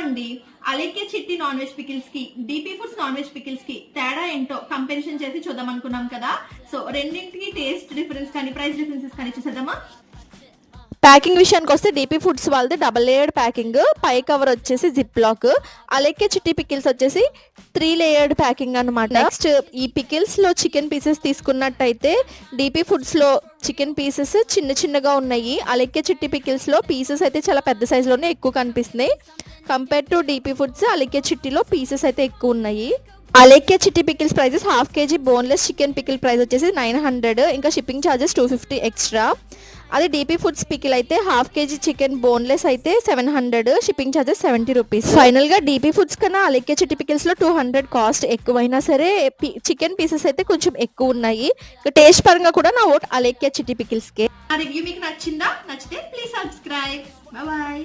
అండి, అలేఖ్య చిట్టి non veg pickles కి, DP foods non veg pickles కి తేడా ఏంటో కంపారిజన్ చేసి చూద్దాం అనుకున్నాం కదా. సో రెండింటికి టేస్ట్ డిఫరెన్స్ కానీ ప్రైస్ డిఫరెన్సెస్ కానీ చూసేద్దామా. ప్యాకింగ్ విషయానికి వస్తే డీపీ ఫుడ్స్ వాళ్ళది డబల్ లేయర్డ్ ప్యాకింగ్, పై కవర్ వచ్చేసి zip lock. Alekhya Chitti pickles వచ్చేసి 3 లేయర్డ్ ప్యాకింగ్ అనమాట. నెక్స్ట్ ఈ పికిల్స్ లో చికెన్ పీసెస్ తీసుకున్నట్టయితే డీపీ ఫుడ్స్ లో చికెన్ పీసెస్ చిన్న చిన్నగా ఉన్నాయి. అలేఖ్య చిట్టి పికిల్స్ లో పీసెస్ అయితే చాలా పెద్ద సైజులోనే ఎక్కువ కనిపిస్తున్నాయి. Compare to DP Foods Alekhya చిట్టిలో పీసెస్ అయితే ఎక్కువ ఉన్నాయి. Alekhya Chitti pickles prices half KG boneless chicken pickle price వచ్చేసి 900, ఇంకా షిప్పింగ్ ఛార్జెస్ 250 ఎక్స్ట్రా. అదే డీపీ ఫుడ్స్ పికిల్ అయితే హాఫ్ కేజీ చికెన్ బోన్లెస్ అయితే 700, షిప్పింగ్ ఛార్జెస్ 70 రూపీస్. ఫైనల్ గా డీపీ ఫుడ్స్ కన్నా అలేఖ్య చిట్టి పికిల్స్ లో 200 కాస్ట్ ఎక్కువైనా సరే చికెన్ పీసెస్ అయితే కొంచెం ఎక్కువ ఉన్నాయి. టేస్ట్ పరంగా కూడా నా ఓట్ అలేఖ్య చిట్టి పికిల్స్ కే. ఆ రివ్యూ మీకు నచ్చిందా? నచ్చితే ప్లీజ్ సబ్స్క్రైబ్. బాయ్.